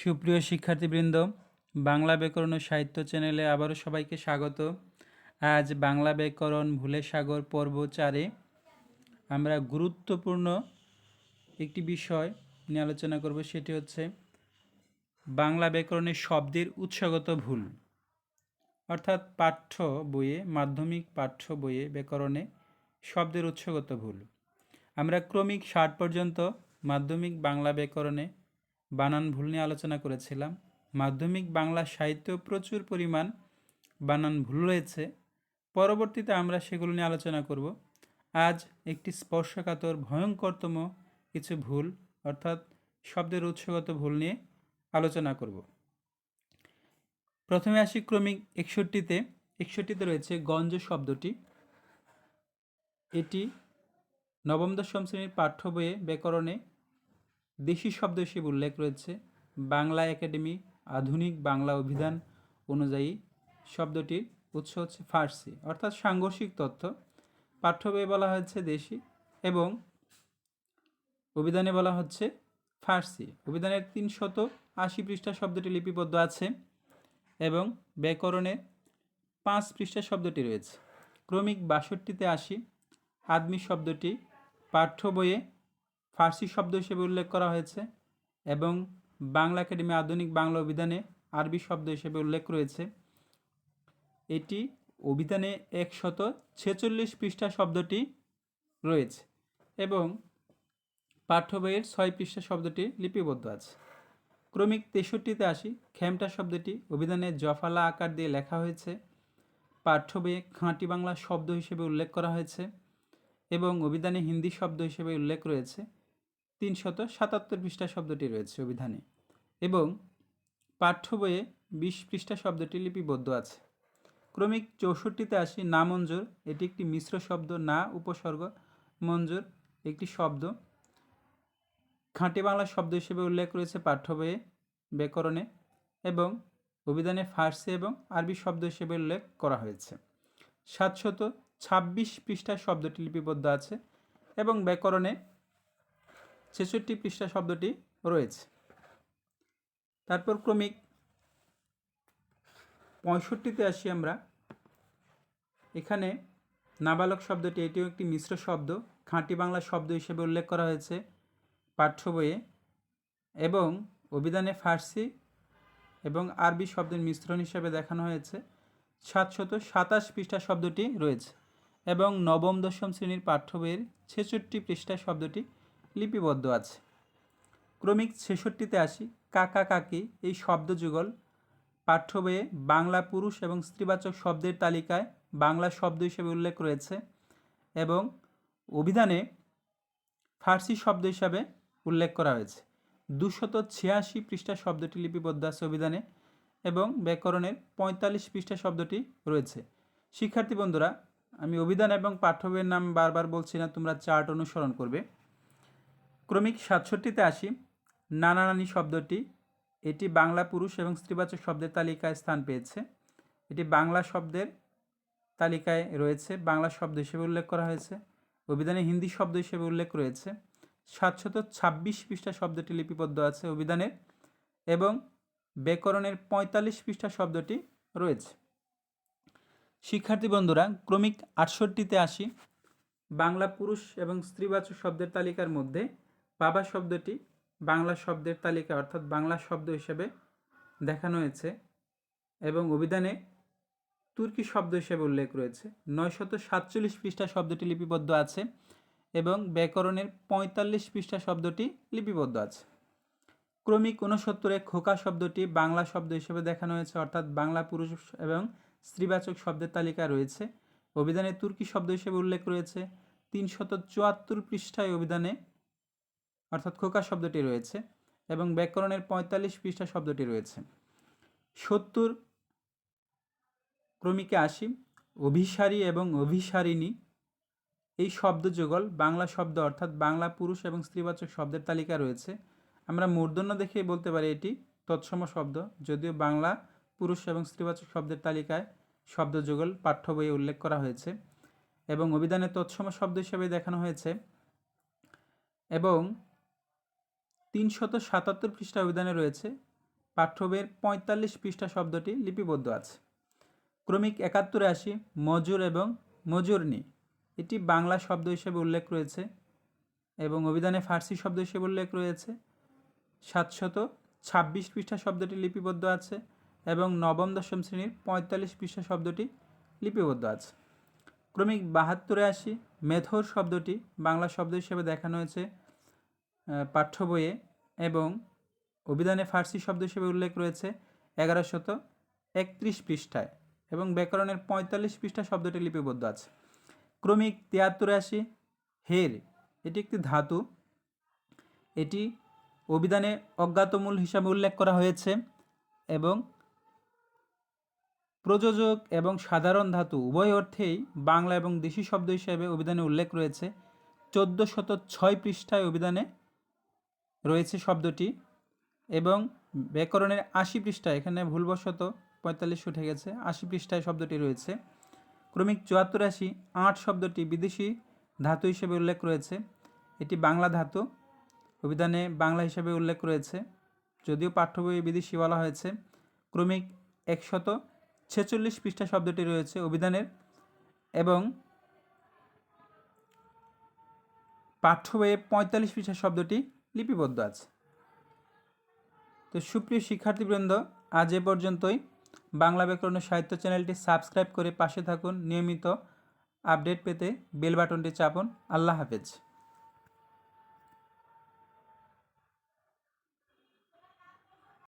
সুপ্রিয় শিক্ষার্থীবৃন্দ, বাংলা ব্যাকরণ ও সাহিত্য চ্যানেলে আবারও সবাইকে স্বাগত। আজ বাংলা ব্যাকরণ ভুলে সাগর পর্ব 4-এ আমরা গুরুত্বপূর্ণ একটি বিষয় নিয়ে আলোচনা করব, সেটি হচ্ছে বাংলা ব্যাকরণের শব্দের উৎসগত ভুল। অর্থাৎ পাঠ্য বইয়ে, মাধ্যমিক পাঠ্য বইয়ে ব্যাকরণে শব্দের উৎসগত ভুল। আমরা ক্রমিক 60 পর্যন্ত মাধ্যমিক বাংলা ব্যাকরণে বানান ভুল নিয়ে আলোচনা করেছিলাম। মাধ্যমিক বাংলা সাহিত্যেও প্রচুর পরিমাণ বানান ভুল রয়েছে। পরবর্তীতে আমরা সেগুলো নিয়ে আলোচনা করব। আজ একটি স্পর্শকাতর ভয়ঙ্করতম কিছু ভুল অর্থাৎ শব্দের উৎসগত ভুল নিয়ে আলোচনা করব। প্রথমে আসি ক্রমিক 61-তে। 61-তে রয়েছে গঞ্জ শব্দটি। এটি নবম দশম শ্রেণীর পাঠ্য বইয়ে ব্যাকরণে দেশি শব্দ হিসেবে উল্লেখ রয়েছে। বাংলা একাডেমি আধুনিক বাংলা অভিধান অনুযায়ী শব্দটির উৎস হচ্ছে ফার্সি, অর্থাৎ সাংঘর্ষিক তথ্য। পাঠ্য বইয়ে বলা হয়েছে দেশি এবং অভিধানে বলা হচ্ছে ফার্সি। অভিধানের 380 পৃষ্ঠা শব্দটি লিপিবদ্ধ আছে এবং ব্যাকরণে 5 পৃষ্ঠা শব্দটি রয়েছে। ক্রমিক 62-তে আসি। আদমি শব্দটি পাঠ্য বইয়ে ফার্সি শব্দ হিসেবে উল্লেখ করা হয়েছে এবং বাংলা একাডেমি আধুনিক বাংলা অভিধানে আরবি শব্দ হিসেবে উল্লেখ রয়েছে। এটি অভিধানে 146 পৃষ্ঠা শব্দটি রয়েছে এবং পাঠ্য বইয়ের 6 পৃষ্ঠা শব্দটি লিপিবদ্ধ আছে। ক্রমিক 63-তে আসি। খেমটা শব্দটি অভিধানে জফালা আকার দিয়ে লেখা হয়েছে, পাঠ্য বইয়ে খাঁটি বাংলা শব্দ হিসেবে উল্লেখ করা হয়েছে এবং অভিধানে হিন্দি শব্দ হিসেবে উল্লেখ রয়েছে। 377 পৃষ্ঠা শব্দটি রয়েছে অভিধানে এবং পাঠ্য বইয়ে 20 পৃষ্ঠা শব্দটি লিপিবদ্ধ আছে। ক্রমিক 64-তে আসি। না মঞ্জুর, এটি একটি মিশ্র শব্দ। না উপসর্গ, মঞ্জুর একটি শব্দ। খাঁটি বাংলা শব্দ হিসেবে উল্লেখ রয়েছে পাঠ্য বইয়ে ব্যাকরণে এবং অভিধানে ফার্সি এবং আরবি শব্দ হিসেবে উল্লেখ করা হয়েছে। 726 পৃষ্ঠা শব্দটি লিপিবদ্ধ আছে এবং ব্যাকরণে 66 পৃষ্ঠা শব্দটি রয়েছে। তারপর ক্রমিক 65-তে আসি আমরা। এখানে নাবালক শব্দটি, এটিও একটি মিশ্র শব্দ। খাঁটি বাংলা শব্দ হিসেবে উল্লেখ করা হয়েছে পাঠ্য বইয়ে এবং অভিধানে ফার্সি এবং আরবি শব্দের মিশ্রণ হিসেবে দেখানো হয়েছে। 727 পৃষ্ঠা শব্দটি রয়েছে এবং নবম দশম শ্রেণীর পাঠ্য বইয়ের 66 পৃষ্ঠা শব্দটি লিপিবদ্ধ আছে। ক্রমিক 66-তে আসি। কাকা কাকি এই শব্দ যুগল পাঠ্য বইয়ে বাংলা পুরুষ এবং স্ত্রীবাচক শব্দের তালিকায় বাংলা শব্দ হিসেবে উল্লেখ রয়েছে এবং অভিধানে ফার্সি শব্দ হিসাবে উল্লেখ করা হয়েছে। 286 পৃষ্ঠা শব্দটি লিপিবদ্ধ আছে অভিধানে এবং ব্যাকরণের 45 পৃষ্ঠা শব্দটি রয়েছে। শিক্ষার্থী বন্ধুরা, আমি অভিধান এবং পাঠ্য বইয়ের নাম বারবার বলছি না, তোমরা চার্ট অনুসরণ করবে। ক্রমিক 67-তে আসি। নানা নানি শব্দটি, এটি বাংলা পুরুষ এবং স্ত্রীবাচক শব্দের তালিকায় স্থান পেয়েছে। এটি বাংলা শব্দের তালিকায় রয়েছে, বাংলা শব্দ হিসেবে উল্লেখ করা হয়েছে। অভিধানে হিন্দি শব্দ হিসেবে উল্লেখ রয়েছে। 726 পৃষ্ঠা শব্দটি লিপিবদ্ধ আছে অভিধানে এবং ব্যাকরণের 45 পৃষ্ঠা শব্দটি রয়েছে। শিক্ষার্থী বন্ধুরা, ক্রমিক 68-তে আসি। বাংলা পুরুষ এবং স্ত্রীবাচক শব্দের তালিকার মধ্যে বাবা শব্দটি বাংলা শব্দের তালিকা অর্থাৎ বাংলা শব্দ হিসেবে দেখানো হয়েছে এবং অভিধানে তুর্কি শব্দ হিসেবে উল্লেখ রয়েছে। 947 পৃষ্ঠা শব্দটি লিপিবদ্ধ আছে এবং ব্যাকরণের 45 পৃষ্ঠা শব্দটি লিপিবদ্ধ আছে। ক্রমিক 69-এ খোকা শব্দটি বাংলা শব্দ হিসেবে দেখানো হয়েছে অর্থাৎ বাংলা পুরুষ এবং স্ত্রীবাচক শব্দের তালিকা রয়েছে। অভিধানে তুর্কি শব্দ হিসেবে উল্লেখ রয়েছে। 374 পৃষ্ঠায় অভিধানে অর্থাৎ খোকা শব্দটি রয়েছে এবং ব্যাকরণের 45 পৃষ্ঠা শব্দটি রয়েছে। 70 ক্রমিকে আসি। অভিসারী এবং অভিসারিণী এই শব্দ যুগল বাংলা শব্দ অর্থাৎ বাংলা পুরুষ এবং স্ত্রীবাচক শব্দের তালিকা রয়েছে। আমরা মূর্ধন্য দেখেই বলতে পারি এটি তৎসম শব্দ, যদিও বাংলা পুরুষ এবং স্ত্রীবাচক শব্দের তালিকায় শব্দ যুগল পাঠ্য বইয়ে উল্লেখ করা হয়েছে এবং অভিধানে তৎসম শব্দ হিসেবে দেখানো হয়েছে এবং 377 পৃষ্ঠা অভিধানে রয়েছে পাঠ্য বইয়ের 45 পৃষ্ঠা শব্দটি লিপিবদ্ধ আছে। ক্রমিক 71 আসি, মজুর এবং মজুরনি, এটি বাংলা শব্দ হিসেবে উল্লেখ রয়েছে এবং অভিধানে ফার্সি শব্দ হিসেবে উল্লেখ রয়েছে। 726 পৃষ্ঠা শব্দটি লিপিবদ্ধ আছে এবং নবম দশম শ্রেণীর 45 পৃষ্ঠা শব্দটি লিপিবদ্ধ আছে। ক্রমিক 72 আসি, মেথর শব্দটি বাংলা শব্দ হিসেবে দেখানো হয়েছে পাঠ্য বইয়ে এবং অভিধানে ফার্সি শব্দ হিসেবে উল্লেখ রয়েছে 1131 পৃষ্ঠায় এবং ব্যাকরণের 45 পৃষ্ঠা শব্দটি লিপিবদ্ধ আছে। ক্রমিক 73 আসি, হের, এটি একটি ধাতু, এটি অভিধানে অজ্ঞাতমূল হিসাবে উল্লেখ করা হয়েছে এবং প্রযোজক এবং সাধারণ ধাতু উভয় অর্থেই বাংলা এবং দেশি শব্দ হিসেবে অভিধানে উল্লেখ রয়েছে। 1406 পৃষ্ঠায় অভিধানে রয়েছে শব্দটি এবং ব্যাকরণের 80 পৃষ্ঠায়, এখানে ভুলবশত 45 উঠে গেছে, 80 পৃষ্ঠায় শব্দটি রয়েছে। ক্রমিক 74 আসি, আট শব্দটি বিদেশি ধাতু হিসেবে উল্লেখ রয়েছে, এটি বাংলা ধাতু, অভিধানে বাংলা হিসেবে উল্লেখ রয়েছে যদিও পাঠ্য বইয়ে বিদেশি বলা হয়েছে। ক্রমিক 146 পৃষ্ঠা শব্দটি রয়েছে অভিধানের এবং পাঠ্য বইয়ে 45 পৃষ্ঠা শব্দটি লিপিবদ্ধ আছে। তো সুপ্রিয় শিক্ষার্থীবৃন্দ, আজ এ পর্যন্তই। বাংলা ব্যাকরণ ও সাহিত্য চ্যানেলটি সাবস্ক্রাইব করে পাশে থাকুন। নিয়মিত আপডেট পেতে বেল বাটনটি চাপুন। আল্লাহ হাফেজ।